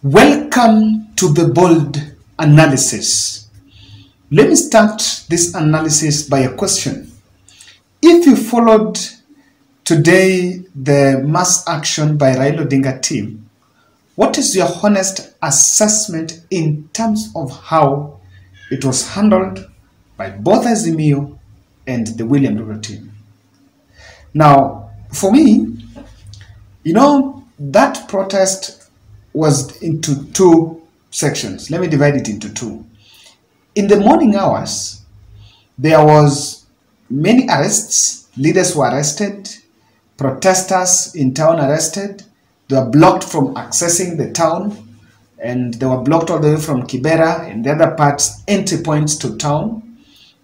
Welcome to the bold analysis. Let me start this analysis by a question. If you followed today the mass action by Raila Odinga team, what is your honest assessment in terms of how it was handled by both Azimio and the William Ruto team? Now, for me, that protest was into two sections. Let me divide it into two. In the morning hours, there was many arrests. Leaders were arrested, protesters in town arrested. They were blocked from accessing the town, and they were blocked all the way from Kibera and the other parts, entry points to town.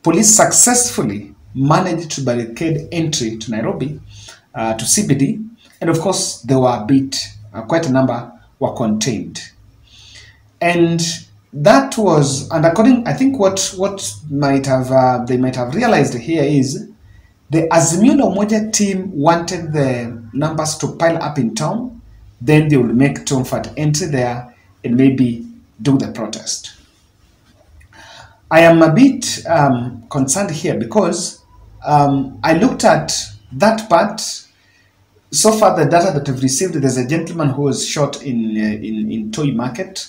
Police successfully managed to barricade entry to Nairobi, to CBD, and of course there were quite a number were contained. And that was, and according, I think what might have they might have realized here is the Azimio la Umoja team wanted the numbers to pile up in town, then they would make comfort entry there and maybe do the protest. I am a bit concerned here because I looked at that part. So far, the data that we've received, there's a gentleman who was shot in Toy Market.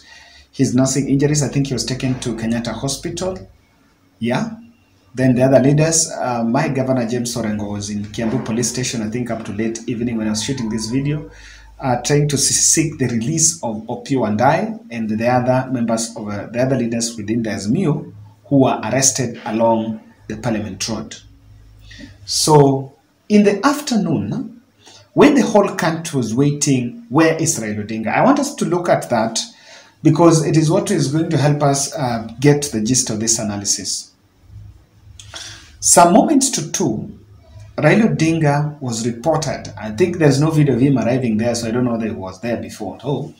He's nursing injuries. I think he was taken to Kenyatta Hospital. Yeah. Then the other leaders, my governor, James Orengo, was in Kiambu Police Station, I think up to late evening when I was shooting this video, trying to seek the release of Opio and I and the other members of the other leaders within the Azimio who were arrested along the Parliament Road. So in the afternoon, when the whole country was waiting, where is Raila Odinga? I want us to look at that because it is what is going to help us get the gist of this analysis. Some moments to two, Raila Odinga was reported. I think there's no video of him arriving there, so I don't know that he was there before at all.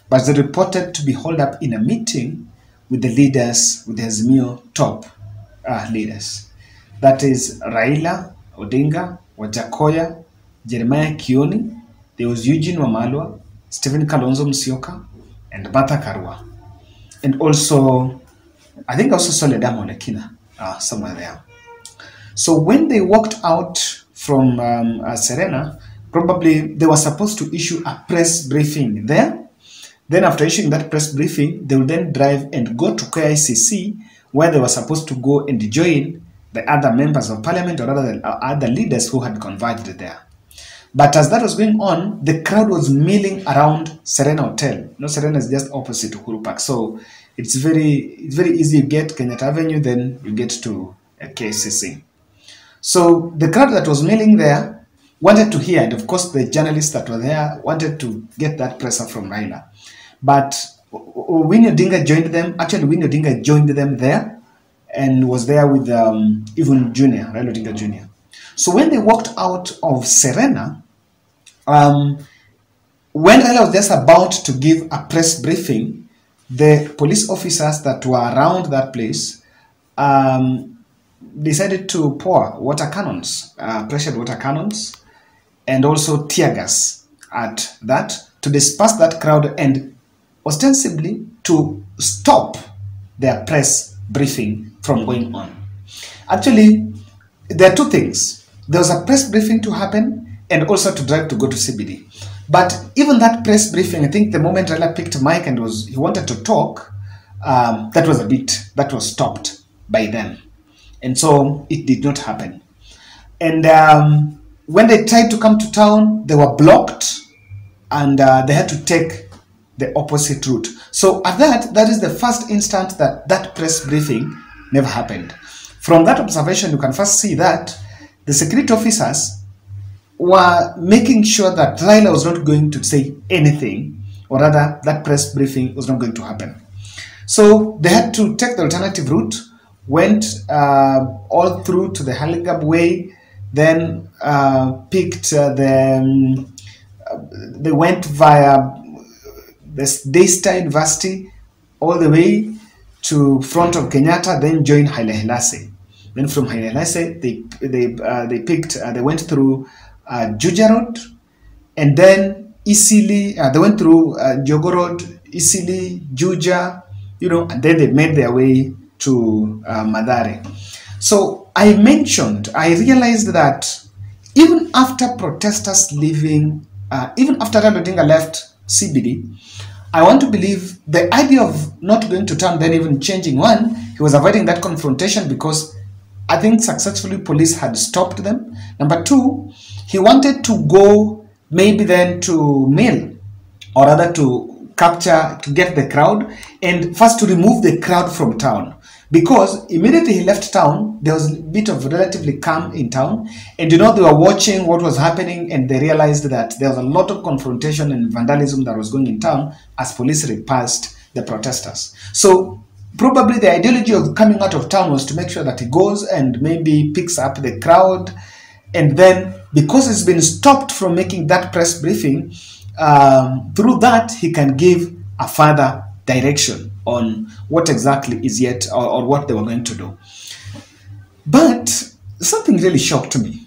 But they reported to be held up in a meeting with the leaders, with the Azimio top leaders. That is Raila Odinga, Wajakoya, Jeremiah Kioni, there was Eugene Wamalwa, Stephen Kalonzo Musyoka, and Martha Karua. And also, I think also Soledad Molekina, somewhere there. So when they walked out from Serena, probably they were supposed to issue a press briefing there. Then after issuing that press briefing, they would then drive and go to KICC, where they were supposed to go and join the other members of parliament or other leaders who had converged there. But as that was going on, the crowd was milling around Serena Hotel. Serena is just opposite to Uhuru Park. So it's very easy. You get Kenyatta Avenue, then you get to KCC. So the crowd that was milling there wanted to hear, and of course the journalists that were there wanted to get that pressure from Raila. But Winnie Odinga joined them. Actually, Winnie Odinga joined them there and was there with even Junior, Raila Odinga Jr. So when they walked out of Serena, when Raila was just about to give a press briefing, the police officers that were around that place decided to pour water cannons, pressured water cannons, and also tear gas at that to disperse that crowd and ostensibly to stop their press briefing from going on. Actually, there are two things. There was a press briefing to happen and also to drive to go to CBD. But even that press briefing, I think the moment Raila picked mic and he wanted to talk, that was stopped by them. And so it did not happen. And when they tried to come to town, they were blocked and they had to take the opposite route. So at that is the first instant that press briefing never happened. From that observation, you can first see that the security officers were making sure that Raila was not going to say anything, or rather that press briefing was not going to happen. So they had to take the alternative route, went all through to the Haligab Way, then they went via the Daystar University all the way to front of Kenyatta, then joined Haile Selassie. Then from Haile Selassie, they went through Juja Road, and then they went through Jogo Road, Isili, Juja, and then they made their way to Mathare. So I realized that even after protesters leaving, even after Raila Odinga left CBD, I want to believe the idea of not going to town, then even changing one, he was avoiding that confrontation because I think successfully police had stopped them. Number two, he wanted to go maybe then to Mill, or rather to get the crowd, and first to remove the crowd from town. Because immediately he left town, there was a bit of relatively calm in town. And they were watching what was happening, and they realized that there was a lot of confrontation and vandalism that was going in town as police repulsed the protesters. So probably the ideology of coming out of town was to make sure that he goes and maybe picks up the crowd. And then because it's been stopped from making that press briefing, through that he can give a further direction on what exactly is yet, or what they were going to do. But something really shocked me,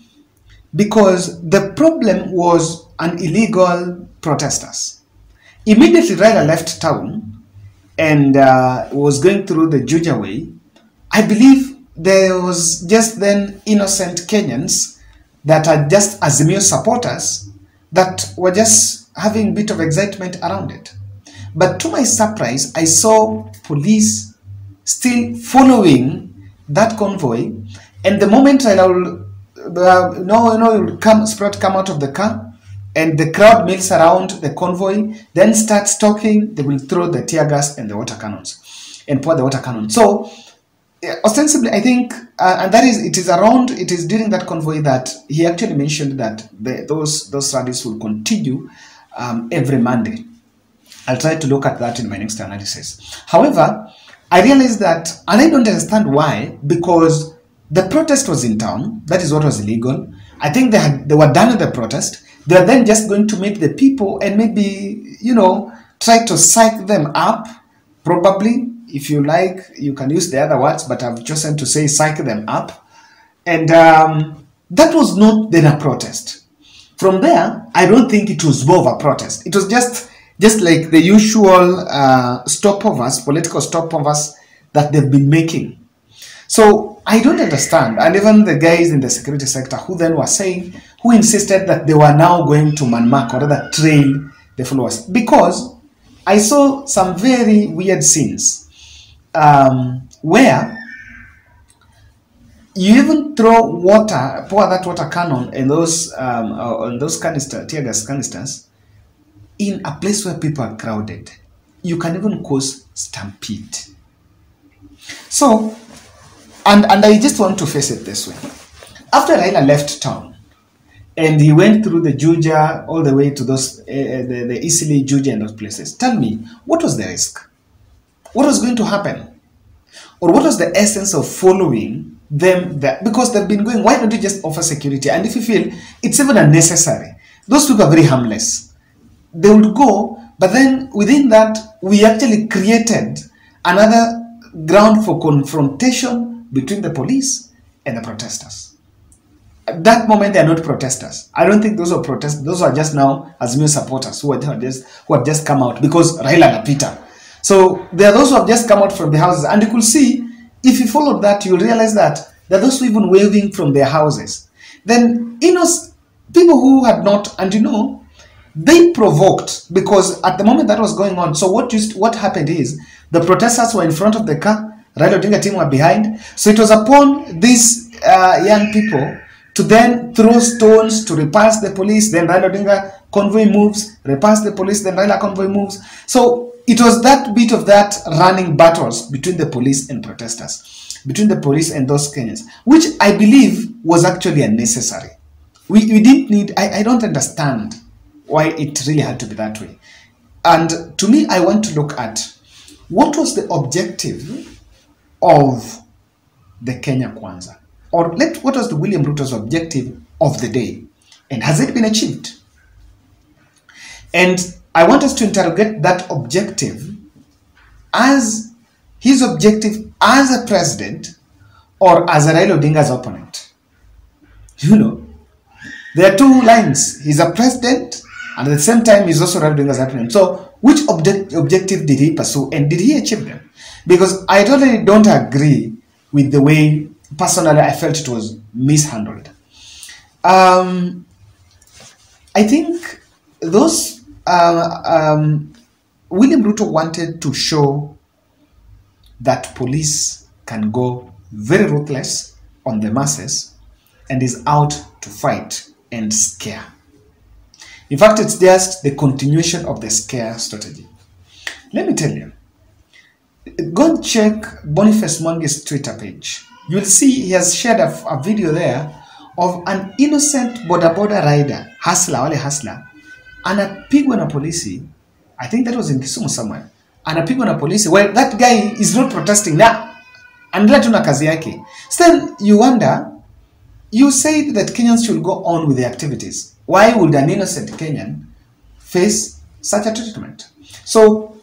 because the problem was an illegal protesters. Immediately Raila left town and was going through the Juja way. I believe there was just then innocent Kenyans that are just Azimio supporters that were just having a bit of excitement around it. But to my surprise, I saw police still following that convoy. And the moment Raila will come out of the car, and the crowd mills around the convoy, then starts talking, they will throw the tear gas and the water cannons, and pour the water cannon. So ostensibly, I think, and it is during that convoy that he actually mentioned that those rallies will continue every Monday. I'll try to look at that in my next analysis. However, I realized that, and I don't understand why, because the protest was in town. That is what was illegal. I think they were done with the protest. They are then just going to meet the people and maybe, try to psych them up. Probably, if you like, you can use the other words, but I've chosen to say psych them up. And that was not then a protest. From there, I don't think it was more of a protest. It was just like the usual stopovers, political stopovers that they've been making. So I don't understand. And even the guys in the security sector who insisted that they were now going to manmark, or rather trail the followers. Because I saw some very weird scenes where you even pour that water cannon and those tear gas canisters in a place where people are crowded. You can even cause stampede. So, and I just want to face it this way. After Raila left town, and he went through the Juja all the way to those, the Isili, Juja and those places, tell me, what was the risk? What was going to happen? Or what was the essence of following them there? Because they've been going, why don't you just offer security? And if you feel it's even unnecessary, those people are very harmless. They would go, but then within that, we actually created another ground for confrontation between the police and the protesters. At that moment, they are not protesters. I don't think those are protesters. Those are just now Azimio supporters who have just come out because Raila Lapita. So there are those who have just come out from the houses, and you could see, if you follow that, you'll realize that there are those who even waving from their houses. Then, people who had not, and they provoked, because at the moment that was going on. So what happened is, the protesters were in front of the car, Raila Odinga team were behind. So it was upon these young people to then throw stones to repulse the police. Then Raila Odinga convoy moves, repulse the police, then Raila convoy moves. So it was that bit of that running battles between the police and protesters, between the police and those Kenyans, which I believe was actually unnecessary. We didn't need, I don't understand why it really had to be that way. And to me, I want to look at what was the objective of the Kenya Kwanza? Or what was the William Ruto's objective of the day? And has it been achieved? And I want us to interrogate that objective as his objective as a president or as a Raila Odinga's opponent. There are two lines. He's a president, and at the same time, he's also Raila Odinga's opponent. So which objective did he pursue, and did he achieve them? Because I totally don't agree with the way, personally, I felt it was mishandled. I think those William Ruto wanted to show that police can go very ruthless on the masses and is out to fight and scare. In fact, it's just the continuation of the scare strategy. Let me tell you, go and check Boniface Mwangi's Twitter page. You'll see he has shared a video there of an innocent boda rider, hustler, anapigwa na polisi. I think that was in Kisumu somewhere. Anapigwa na polisi. Well, that guy is not protesting now. Anaendelea tu na kazi yake. Still, you wonder, you said that Kenyans should go on with their activities. Why would an innocent Kenyan face such a treatment? So,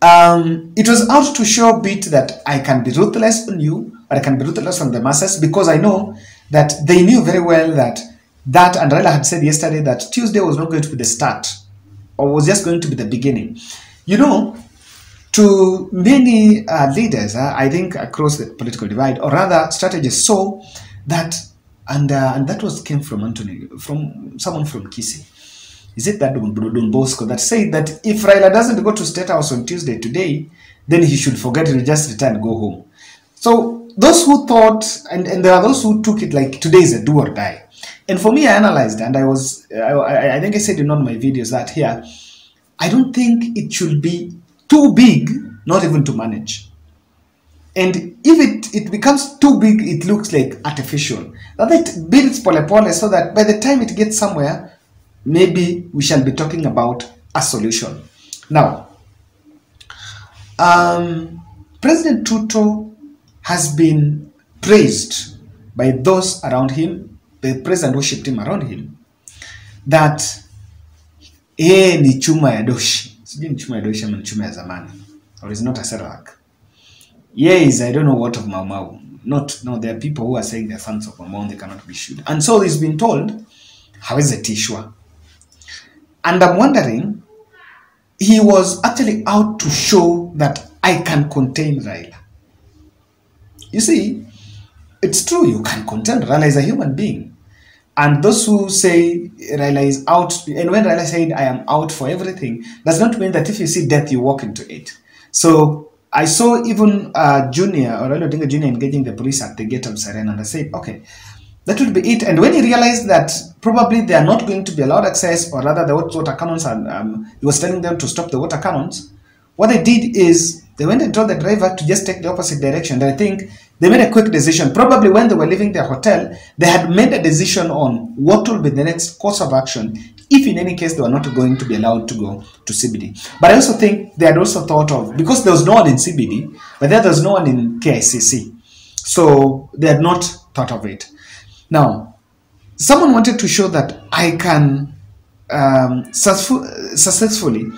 it was out to show bit that I can be ruthless on you, but I can be ruthless on the masses, because I know that they knew very well that and Raila had said yesterday that Tuesday was not going to be the start, or was just going to be the beginning. You know, to many leaders, I think across the political divide, or rather strategists, saw that, and that came from Anthony, from someone from Kisii. Is it that Don Bosco that said that if Raila doesn't go to State House on Tuesday today, then he should forget it, just return and go home. So those who thought, and there are those who took it like today is a do or die. And for me, I analyzed, and I think I said in one of my videos that here, I don't think it should be too big, not even to manage. And if it becomes too big, it looks like artificial. That it builds pole so that by the time it gets somewhere, maybe we shall be talking about a solution. Now, President Ruto has been praised by those around him, the president worshipped him around him, that ni chuma ya doshi. Sijui ni chuma ya doshi ama ni chuma ya zamani. Or is not a Sarawak. Yes, I don't know what of Mau Mau. No, there are people who are saying they're sons of Mau Mau, they cannot be shoot. And so he's been told, how is it Tishwa? And I'm wondering, he was actually out to show that I can contain Raila. You see, it's true, you can contain Raila is a human being. And those who say Raila is out, and when Raila said, I am out for everything, does not mean that if you see death, you walk into it. So I saw even Junior, or Raila Odinga Junior, engaging the police at the gate of Serena, and I said, okay, that would be it. And when he realized that probably they are not going to be allowed access, or rather the water cannons, and he was telling them to stop the water cannons, what they did is they went and told the driver to just take the opposite direction. And I think they made a quick decision. Probably when they were leaving their hotel, they had made a decision on what will be the next course of action if in any case they were not going to be allowed to go to CBD. But I also think they had also thought of, because there was no one in CBD, but there was no one in KICC. So they had not thought of it. Now, someone wanted to show that I can successfully,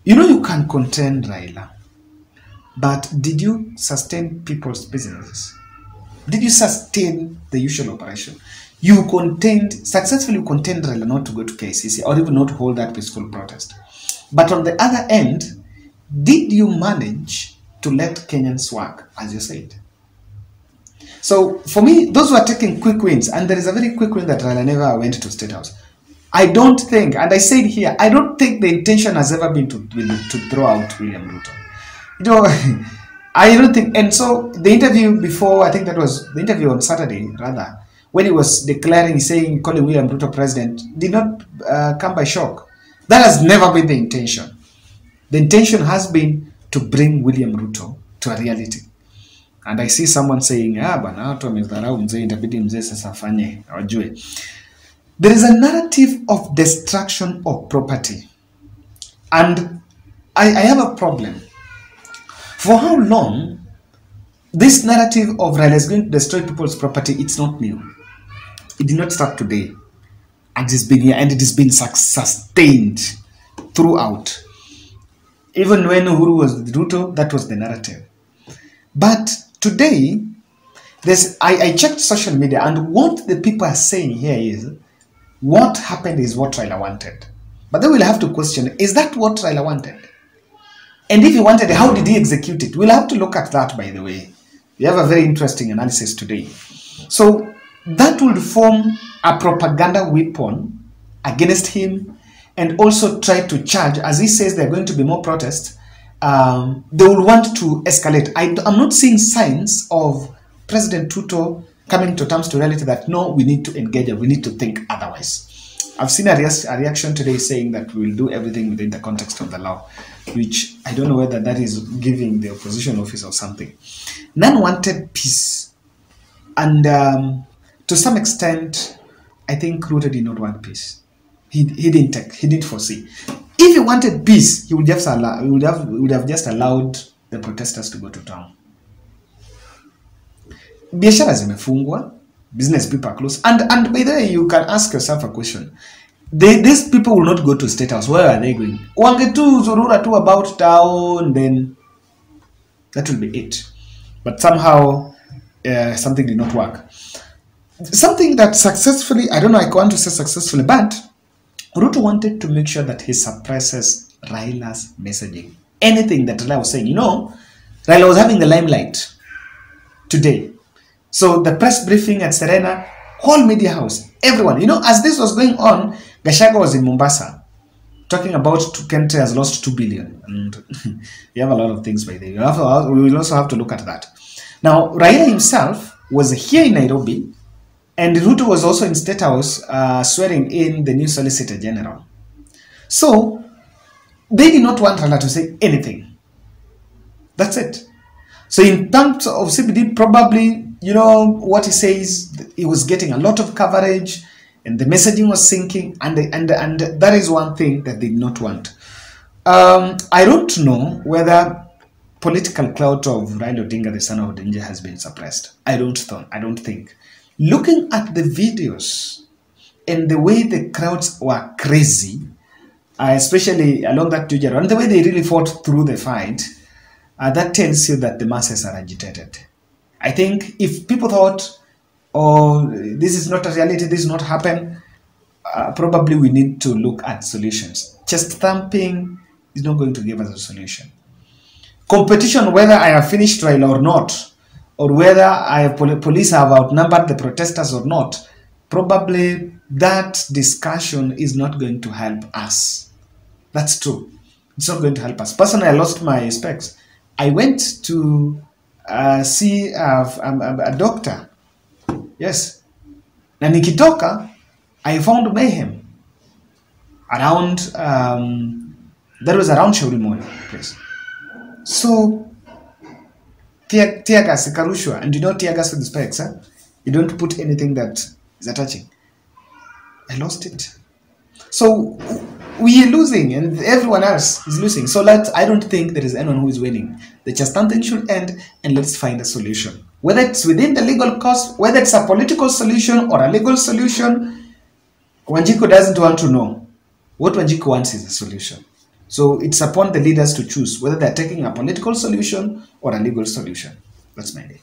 you can contain Raila, but did you sustain people's businesses? Did you sustain the usual operation? You successfully contained Raila not to go to KCC or even not hold that peaceful protest. But on the other end, did you manage to let Kenyans work, as you said? So for me, those were taking quick wins, and there is a very quick win that Raila never went to State House. I don't think, and I said here, I don't think the intention has ever been to throw out William Ruto. I don't think, and so the interview before, I think that was the interview on Saturday, rather, when he was declaring, saying, calling William Ruto president, did not come by shock. That has never been the intention. The intention has been to bring William Ruto to a reality. And I see someone saying, there is a narrative of destruction of property. And I have a problem. For how long this narrative of Raila is going to destroy people's property, it's not new. It did not start today. And it has been sustained throughout. Even when Uhuru was with Ruto, that was the narrative. But today, I checked social media, and what the people are saying here is, what happened is what Raila wanted. But then we'll have to question, is that what Raila wanted? And if he wanted it, how did he execute it? We'll have to look at that, by the way. We have a very interesting analysis today. So that would form a propaganda weapon against him, and also try to charge, as he says there are going to be more protests, they will want to escalate. I'm not seeing signs of President Ruto coming to terms to reality that no, we need to engage and we need to think otherwise. I've seen a reaction today saying that we will do everything within the context of the law, which I don't know whether that is giving the opposition office or something. None wanted peace. And to some extent, I think Ruto did not want peace. He didn't foresee. If he wanted peace, he would have just allowed the protesters to go to town. Biashara zimefungwa, business people are closed. And by the way, you can ask yourself a question. These people will not go to State House. Where are they going? Wange tu zurura tu about town, then that will be it. But somehow, something did not work. Something that successfully, I don't know, I want to say successfully, but Ruto wanted to make sure that he suppresses Raila's messaging. Anything that Raila was saying, Raila was having the limelight today. So the press briefing at Serena, whole media house, everyone, as this was going on, Gachagua was in Mombasa talking about Kente has lost 2 billion. And you have a lot of things by there. We will also have to look at that. Now, Raila himself was here in Nairobi, and Ruto was also in State House swearing in the new Solicitor General. So, they did not want Raila to say anything. That's it. So, in terms of CBD, probably, what he says, he was getting a lot of coverage, and the messaging was sinking, and that is one thing that they did not want. I don't know whether political clout of Raila Odinga, the son of Odinga, has been suppressed. I don't think. Looking at the videos and the way the crowds were crazy, especially along that Juja, and the way they really fought through the fight, that tells you that the masses are agitated. I think if people thought, oh, this is not a reality, this is not happen, probably we need to look at solutions. Chest thumping is not going to give us a solution. Competition, whether I have finished Raila or not, or whether police have outnumbered the protesters or not, probably that discussion is not going to help us. That's true. It's not going to help us. Personally, I lost my specs. I went to see a doctor. Yes. Na nikitoka, I found mayhem around, that was around Shauri Moyo place. So, tear gas, karushwa, and you don't tear gas with the specs, you don't put anything that is attaching. I lost it. So, we are losing, and everyone else is losing. So, I don't think there is anyone who is winning. The just something should end, and let's find a solution. Whether it's within the legal course, whether it's a political solution or a legal solution, Wanjiku doesn't want to know. What Wanjiku wants is a solution. So it's upon the leaders to choose whether they're taking a political solution or a legal solution. That's my day.